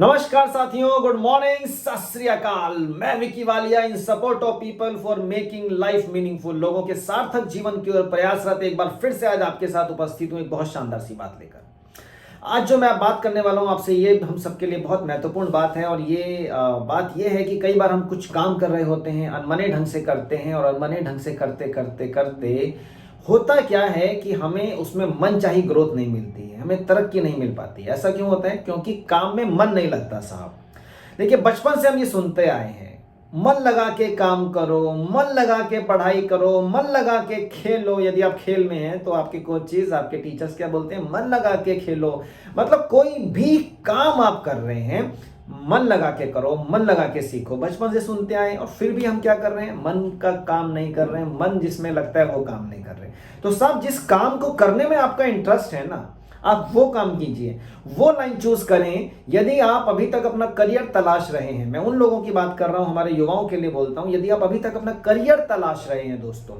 नमस्कार साथियों, good morning, सत श्री अकाल। मैं विकी वालिया इन support of people for making life meaningful. लोगों के सार्थक जीवन की ओर प्रयासरत एक बार फिर से आज आपके साथ उपस्थित हूं एक बहुत शानदार सी बात लेकर। आज जो मैं बात करने वाला हूं आपसे, ये हम सबके लिए बहुत महत्वपूर्ण बात है। और ये बात ये है कि कई बार हम कुछ काम कर रहे होते हैं, अनमने ढंग से करते हैं, और अनमने ढंग से करते करते करते होता क्या है कि हमें उसमें मन चाही ग्रोथ नहीं मिलती है, हमें तरक्की नहीं मिल पाती। ऐसा क्यों होता है? क्योंकि काम में मन नहीं लगता साहब। देखिए, बचपन से हम ये सुनते आए हैं, मन लगा के काम करो, मन लगा के पढ़ाई करो, मन लगा के खेलो। यदि आप खेल में हैं तो आपके कोचेज, आपके टीचर्स क्या बोलते हैं? मन लगा के खेलो। मतलब कोई भी काम आप कर रहे हैं, मन लगा के करो, मन लगा के सीखो। बचपन से सुनते आए और फिर भी हम क्या कर रहे हैं? मन का काम नहीं कर रहे हैं, मन जिसमें लगता है वो काम नहीं कर रहे। तो साहब, जिस काम को करने में आपका इंटरेस्ट है ना, आप वो काम कीजिए, वो लाइन चूज करें। यदि आप अभी तक अपना करियर तलाश रहे हैं, मैं उन लोगों की बात कर रहा हूं, हमारे युवाओं के लिए बोलता हूं, यदि आप अभी तक अपना करियर तलाश रहे हैं दोस्तों,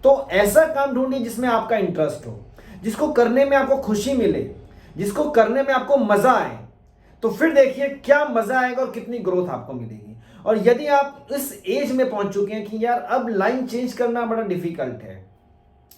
तो ऐसा काम ढूंढिए जिसमें आपका इंटरेस्ट हो, जिसको करने में आपको खुशी मिले, जिसको करने में आपको मजा आए। तो फिर देखिए क्या मजा आएगा और कितनी ग्रोथ आपको मिलेगी। और यदि आप इस एज में पहुंच चुके हैं कि यार अब लाइन चेंज करना बड़ा डिफिकल्ट है,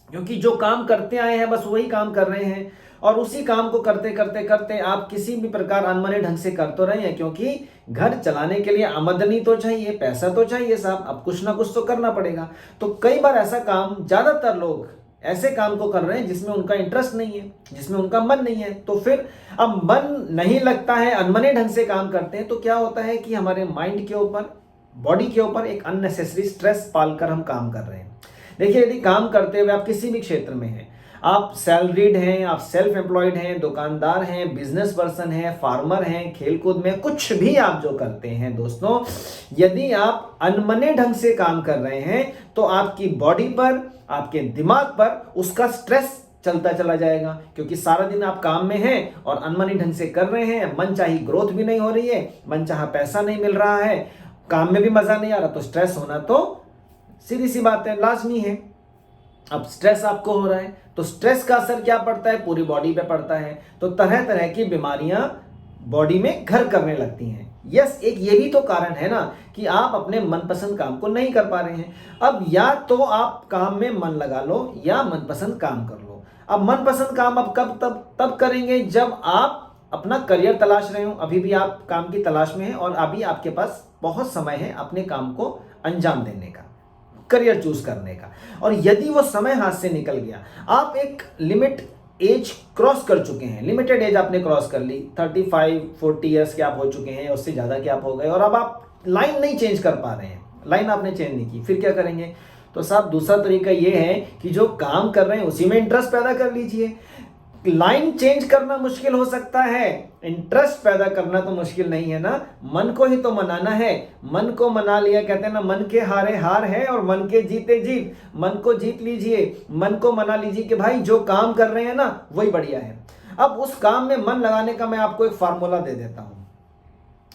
क्योंकि जो काम करते आए हैं बस वही काम कर रहे हैं, और उसी काम को करते करते करते आप किसी भी प्रकार अनमने ढंग से कर तो रहे हैं, क्योंकि घर चलाने के लिए आमदनी तो चाहिए, पैसा तो चाहिए साहब, अब कुछ ना कुछ तो करना पड़ेगा। तो कई बार ऐसा काम, ज्यादातर लोग ऐसे काम को कर रहे हैं जिसमें उनका इंटरेस्ट नहीं है, जिसमें उनका मन नहीं है। तो फिर अब मन नहीं लगता है, अनमने ढंग से काम करते हैं, तो क्या होता है कि हमारे माइंड के ऊपर, बॉडी के ऊपर एक अननेसेसरी स्ट्रेस पालकर हम काम कर रहे हैं। देखिए, यदि काम करते हुए आप किसी भी क्षेत्र में हैं, आप सैलरीड हैं, आप सेल्फ एम्प्लॉयड हैं, दुकानदार हैं, बिजनेस पर्सन हैं, फार्मर हैं, खेलकूद में कुछ भी आप जो करते हैं दोस्तों, यदि आप अनमने ढंग से काम कर रहे हैं तो आपकी बॉडी पर, आपके दिमाग पर उसका स्ट्रेस चलता चला जाएगा। क्योंकि सारा दिन आप काम में हैं और अनमने ढंग से कर रहे हैं, मन चाही ग्रोथ भी नहीं हो रही है, मन चाहा पैसा नहीं मिल रहा है, काम में भी मजा नहीं आ रहा, तो स्ट्रेस होना तो सीधी सी बात है, लाजमी है। अब स्ट्रेस आपको हो रहा है तो स्ट्रेस का असर क्या पड़ता है? पूरी बॉडी पे पड़ता है। तो तरह तरह की बीमारियां बॉडी में घर करने लगती हैं। यस, एक ये भी तो कारण है ना कि आप अपने मनपसंद काम को नहीं कर पा रहे हैं। अब या तो आप काम में मन लगा लो या मनपसंद काम कर लो। अब मनपसंद काम अब कब तब करेंगे जब आप अपना करियर तलाश रहे हो। अभी भी आप काम की तलाश में हैं और अभी आपके पास बहुत समय है अपने काम को अंजाम देने का, करियर चूज करने का। और यदि वो समय हाथ से निकल गया, आप एक लिमिट एज क्रॉस कर चुके हैं, लिमिटेड एज आपने क्रॉस कर ली, 35-40 ईयर्स के आप हो चुके हैं, उससे ज्यादा के आप हो गए, और अब आप लाइन नहीं चेंज कर पा रहे हैं, लाइन आपने चेंज नहीं की, फिर क्या करेंगे? तो साहब, दूसरा तरीका ये है कि जो काम कर रहे हैं उसी में इंटरेस्ट पैदा कर लीजिए। लाइन चेंज करना मुश्किल हो सकता है, इंटरेस्ट पैदा करना तो मुश्किल नहीं है ना। मन को ही तो मनाना है, मन को मना लिया, कहते हैं ना, मन के हारे हार है और मन के जीते जीत। मन को जीत लीजिए, मन को मना लीजिए कि भाई जो काम कर रहे हैं ना वही बढ़िया है। अब उस काम में मन लगाने का मैं आपको एक फार्मूला दे देता हूं।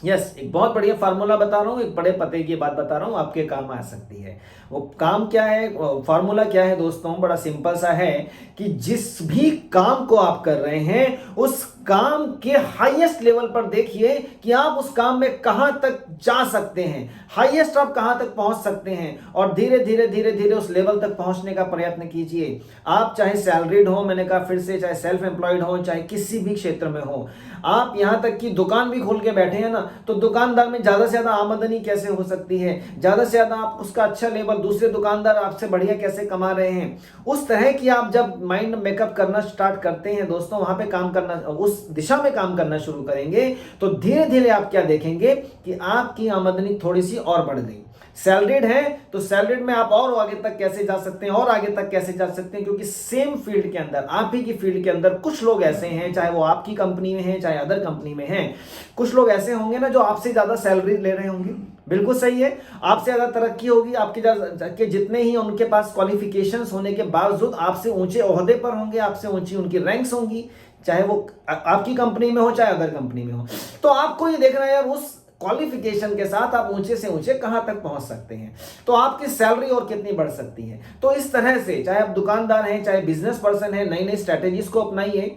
यस, एक बहुत बढ़िया फार्मूला बता रहा हूं, एक बड़े पते की बात बता रहा हूं, आपके काम आ सकती है। वो काम क्या है, फार्मूला क्या है दोस्तों? बड़ा सिंपल सा है कि जिस भी काम को आप कर रहे हैं उस काम के हाईएस्ट लेवल पर देखिए कि आप उस काम में कहां तक जा सकते हैं, हाईएस्ट आप कहां तक पहुंच सकते हैं, और धीरे धीरे धीरे धीरे उस लेवल तक पहुंचने का प्रयत्न कीजिए। आप चाहे सैलरीड हो, मैंने कहा फिर से, चाहे सेल्फ एम्प्लॉयड हो, चाहे किसी भी क्षेत्र में हो, आप यहां तक कि दुकान भी खोल के बैठे हैं ना, तो दुकानदार में ज्यादा से ज्यादा आमदनी कैसे हो सकती है, ज्यादा से ज्यादा आप उसका अच्छा लेवल, दूसरे दुकानदार आपसे बढ़िया कैसे कमा रहे हैं, उस तरह की आप जब माइंड मेकअप करना स्टार्ट करते हैं दोस्तों, वहां पे काम करना, उस दिशा में काम करना शुरू करेंगे, तो धीरे धीरे आप क्या देखेंगे कि आपकी आमदनी थोड़ी सी और बढ़ गई। सैलरीड है तो सैलरीड में आप और आगे तक कैसे जा सकते हैं, और आगे तक कैसे जा सकते हैं, क्योंकि सेम फील्ड के अंदर, आप ही की फील्ड के अंदर कुछ लोग ऐसे हैं, चाहे वो आपकी कंपनी में हैं चाहे अदर कंपनी में हैं, कुछ लोग ऐसे होंगे ना जो आपसे ज्यादा सैलरी ले रहे होंगे। बिल्कुल सही है, आपसे ज्यादा तरक्की होगी, आपके जितने ही उनके पास क्वालिफिकेशंस होने के बावजूद आपसे ऊंचे ओहदे पर होंगे, आपसे ऊंची उनकी रैंक्स होंगी, चाहे वो आपकी कंपनी में हो चाहे अदर कंपनी में हो। तो आपको ये देखना है यार, उस क्वालिफिकेशन के साथ आप ऊंचे से ऊंचे कहां तक पहुंच सकते हैं, तो आपकी सैलरी और कितनी बढ़ सकती है। तो इस तरह से चाहे आप दुकानदार हैं चाहे बिजनेस पर्सन है, नई नई स्ट्रेटेजीज को अपनाइए,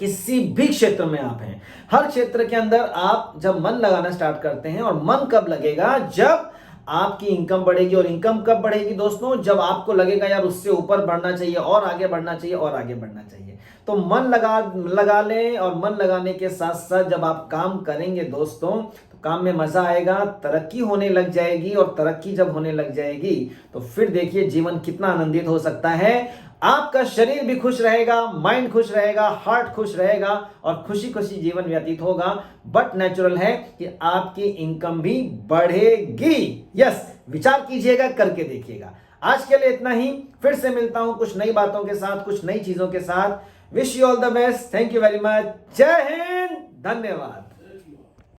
किसी भी क्षेत्र में आप हैं, हर क्षेत्र के अंदर आप जब मन लगाना स्टार्ट करते हैं, और मन कब लगेगा, जब आपकी इनकम बढ़ेगी। और इनकम कब बढ़ेगी दोस्तों, जब आपको लगेगा यार उससे ऊपर बढ़ना चाहिए, और आगे बढ़ना चाहिए, और आगे बढ़ना चाहिए। तो मन लगा लें, और मन लगाने के साथ साथ जब आप काम करेंगे दोस्तों, तो काम में मजा आएगा, तरक्की होने लग जाएगी। और तरक्की जब होने लग जाएगी तो फिर देखिए जीवन कितना आनंदित हो सकता है। आपका शरीर भी खुश रहेगा, माइंड खुश रहेगा, हार्ट खुश रहेगा, और खुशी खुशी जीवन व्यतीत होगा। बट नेचुरल है कि आपकी इनकम भी बढ़ेगी। यस, विचार कीजिएगा, करके देखिएगा। आज के लिए इतना ही, फिर से मिलता हूं कुछ नई बातों के साथ, कुछ नई चीजों के साथ। Wish you all the best, thank you very much, जय हिंद, धन्यवाद।